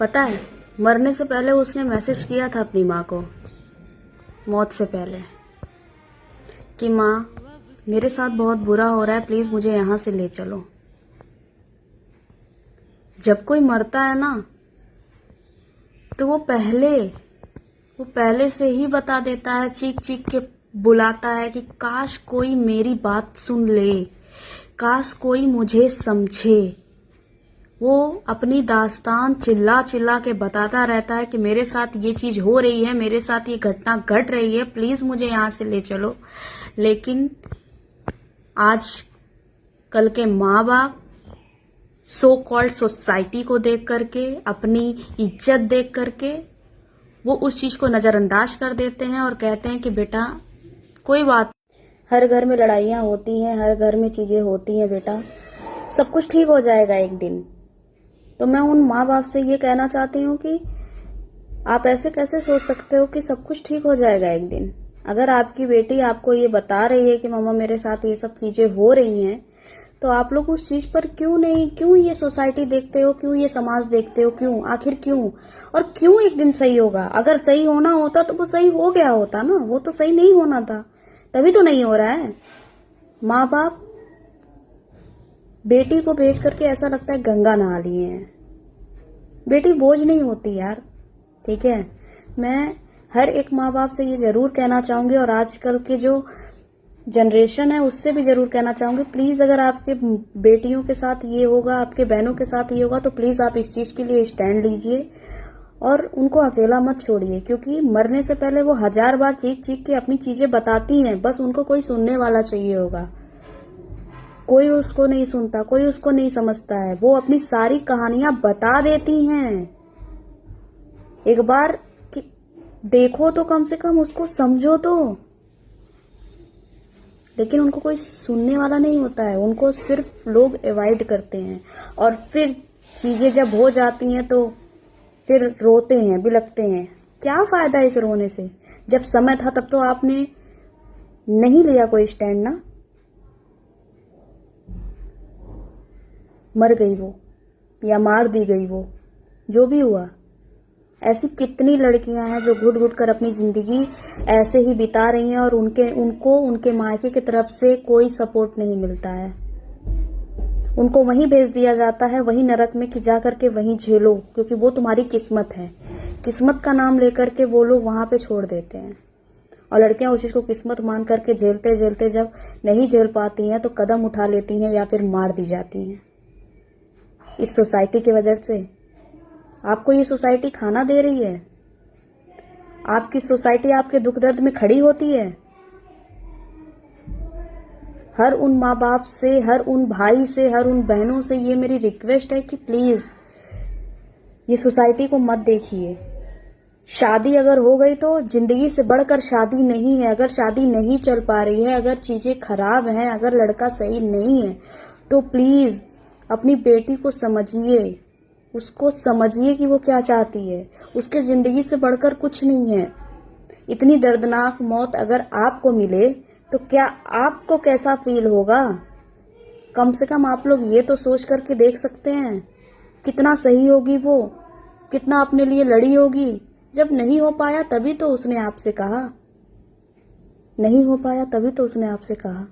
पता है, मरने से पहले उसने मैसेज किया था अपनी माँ को, मौत से पहले, कि माँ मेरे साथ बहुत बुरा हो रहा है, प्लीज मुझे यहाँ से ले चलो। जब कोई मरता है ना तो वो पहले से ही बता देता है, चीख चीख के बुलाता है कि काश कोई मेरी बात सुन ले, काश कोई मुझे समझे। वो अपनी दास्तान चिल्ला चिल्ला के बताता रहता है कि मेरे साथ ये चीज हो रही है, मेरे साथ ये घटना घट रही है, प्लीज मुझे यहां से ले चलो। लेकिन आज कल के माँ बाप सो कॉल्ड सोसाइटी को देख करके, अपनी इज्जत देख करके वो उस चीज को नजरअंदाज कर देते हैं और कहते हैं कि बेटा कोई बात, हर घर में लड़ाइयां होती हैं, हर घर में चीजें होती हैं बेटा, सब कुछ ठीक हो जाएगा एक दिन। तो मैं उन माँ बाप से ये कहना चाहती हूँ कि आप ऐसे कैसे सोच सकते हो कि सब कुछ ठीक हो जाएगा एक दिन। अगर आपकी बेटी आपको ये बता रही है कि मम्मा मेरे साथ ये सब चीजें हो रही हैं, तो आप लोग उस चीज पर क्यों ये सोसाइटी देखते हो, क्यों ये समाज देखते हो, क्यों, आखिर क्यों? और क्यों एक दिन सही होगा? अगर सही होना होता तो वो सही हो गया होता ना, वो तो सही नहीं होना था, तभी तो नहीं हो रहा है। माँ बाप बेटी को भेज करके ऐसा लगता है गंगा नहा लिए हैं। बेटी बोझ नहीं होती यार, ठीक है। मैं हर एक माँ बाप से ये जरूर कहना चाहूंगी, और आजकल के जो जनरेशन है उससे भी जरूर कहना चाहूंगी, प्लीज अगर आपके बेटियों के साथ ये होगा, आपके बहनों के साथ ये होगा, तो प्लीज आप इस चीज के लिए स्टैंड लीजिए और उनको अकेला मत छोड़िए। क्योंकि मरने से पहले वो 1000 बार चीख चीख के अपनी चीजें बताती हैं, बस उनको कोई सुनने वाला चाहिए होगा। कोई उसको नहीं सुनता, कोई उसको नहीं समझता है, वो अपनी सारी कहानियां बता देती हैं। एक बार देखो तो, कम से कम उसको समझो तो। लेकिन उनको कोई सुनने वाला नहीं होता है, उनको सिर्फ लोग अवॉइड करते हैं, और फिर चीजें जब हो जाती हैं तो फिर रोते हैं, बिलखते हैं। क्या फायदा इस रोने से? जब समय था तब तो आपने नहीं लिया कोई स्टैंड ना। मर गई वो, या मार दी गई वो, जो भी हुआ। ऐसी कितनी लड़कियां हैं जो घुट घुट कर अपनी जिंदगी ऐसे ही बिता रही हैं, और उनको उनके मायके की तरफ से कोई सपोर्ट नहीं मिलता है। उनको वहीं भेज दिया जाता है, वहीं नरक में कि जा करके वहीं झेलो, क्योंकि वो तुम्हारी किस्मत है। किस्मत का नाम लेकर के वो लोग वहां पे छोड़ देते हैं, और लड़कियां उस चीज को किस्मत मान करके झेलते झेलते जब नहीं झेल पाती हैं तो कदम उठा लेती हैं या फिर मार दी जाती हैं। इस सोसाइटी की वजह से आपको ये सोसाइटी खाना दे रही है, आपकी सोसाइटी आपके दुख दर्द में खड़ी होती है। हर उन माँ बाप से, हर उन भाई से, हर उन बहनों से ये मेरी रिक्वेस्ट है कि प्लीज ये सोसाइटी को मत देखिए। शादी अगर हो गई तो जिंदगी से बढ़कर शादी नहीं है। अगर शादी नहीं चल पा रही है, अगर चीजें खराब हैं, अगर लड़का सही नहीं है, तो प्लीज अपनी बेटी को समझिए, उसको समझिए कि वो क्या चाहती है। उसके जिंदगी से बढ़कर कुछ नहीं है। इतनी दर्दनाक मौत अगर आपको मिले तो क्या आपको कैसा फील होगा? कम से कम आप लोग ये तो सोच करके देख सकते हैं, कितना सही होगी वो, कितना अपने लिए लड़ी होगी। जब नहीं हो पाया तभी तो उसने आपसे कहा, नहीं हो पाया तभी तो उसने आपसे कहा,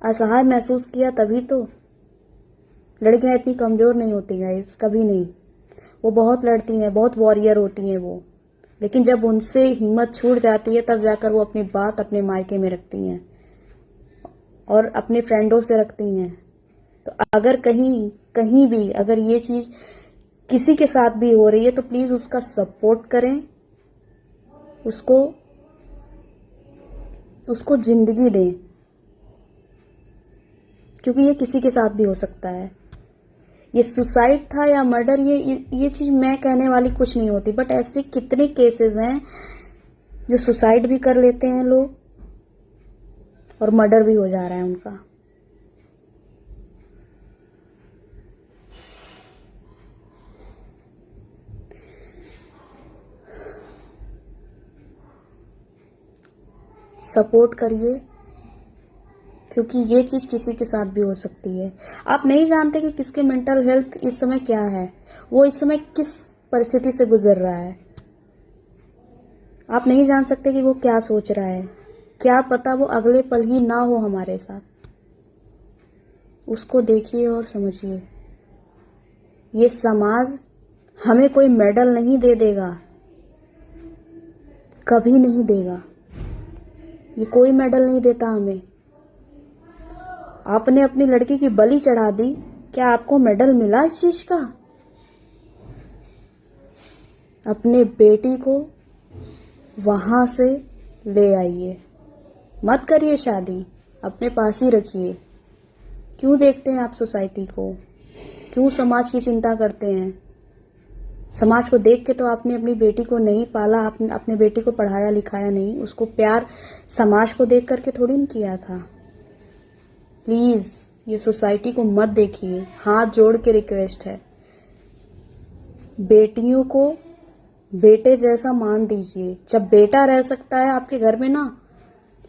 असहाय महसूस किया तभी तो। लड़कियां इतनी कमजोर नहीं होती गाइस, कभी नहीं। वो बहुत लड़ती हैं, बहुत वॉरियर होती हैं वो, लेकिन जब उनसे हिम्मत छूट जाती है तब जाकर वो अपनी बात अपने मायके में रखती हैं और अपने फ्रेंडों से रखती हैं। तो अगर कहीं भी अगर ये चीज किसी के साथ भी हो रही है तो प्लीज उसका सपोर्ट करें, उसको जिंदगी दें, क्योंकि ये किसी के साथ भी हो सकता है। ये सुसाइड था या मर्डर, ये चीज मैं कहने वाली कुछ नहीं होती, बट ऐसे कितने केसेस हैं जो सुसाइड भी कर लेते हैं लोग और मर्डर भी हो जा रहा है उनका। सपोर्ट करिए, क्योंकि ये चीज किसी के साथ भी हो सकती है। आप नहीं जानते कि किसके मेंटल हेल्थ इस समय क्या है, वो इस समय किस परिस्थिति से गुजर रहा है। आप नहीं जान सकते कि वो क्या सोच रहा है। क्या पता वो अगले पल ही ना हो हमारे साथ। उसको देखिए और समझिए। ये समाज हमें कोई मेडल नहीं दे देगा, कभी नहीं देगा। ये कोई मेडल नहीं देता हमें। आपने अपनी लड़की की बलि चढ़ा दी, क्या आपको मेडल मिला इस चीज का? अपने बेटी को वहां से ले आइए, मत करिए शादी, अपने पास ही रखिए। क्यों देखते हैं आप सोसाइटी को? क्यों समाज की चिंता करते हैं? समाज को देख के तो आपने अपनी बेटी को नहीं पाला, आपने अपने बेटी को पढ़ाया लिखाया नहीं, उसको प्यार समाज को देख करके थोड़ी न किया था। प्लीज ये सोसाइटी को मत देखिए, हाथ जोड़ के रिक्वेस्ट है। बेटियों को बेटे जैसा मान दीजिए। जब बेटा रह सकता है आपके घर में ना,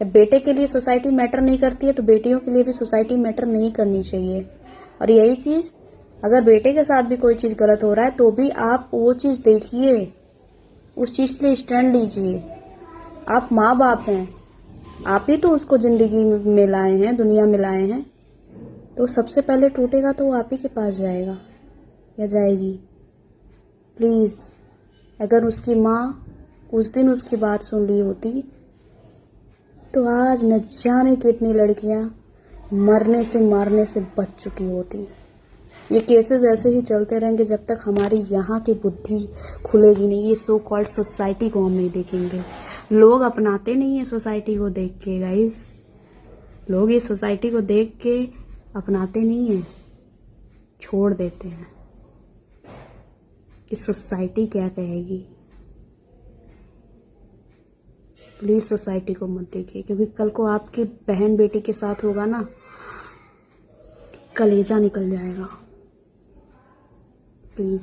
जब बेटे के लिए सोसाइटी मैटर नहीं करती है तो बेटियों के लिए भी सोसाइटी मैटर नहीं करनी चाहिए। और यही चीज अगर बेटे के साथ भी कोई चीज गलत हो रहा है तो भी आप वो चीज देखिए, उस चीज के लिए स्टैंड लीजिए। आप माँ बाप हैं, आप ही तो उसको जिंदगी में लाए हैं, दुनिया में लाए हैं। तो सबसे पहले टूटेगा तो वो आप ही के पास जाएगा या जाएगी। प्लीज, अगर उसकी माँ उस दिन उसकी बात सुन ली होती तो आज न जाने कितनी लड़कियां मरने से मारने से बच चुकी होती। ये केसेस ऐसे ही चलते रहेंगे जब तक हमारी यहाँ की बुद्धि खुलेगी नहीं। ये सो कॉल्ड सोसाइटी को हम नहीं देखेंगे। लोग अपनाते नहीं है सोसाइटी को देख के गाइस। लोग ये सोसाइटी को देख के अपनाते नहीं है, छोड़ देते हैं कि सोसाइटी क्या कहेगी। प्लीज सोसाइटी को मत देखिए, क्योंकि कल को आपकी बहन बेटी के साथ होगा ना, कलेजा निकल जाएगा। प्लीज।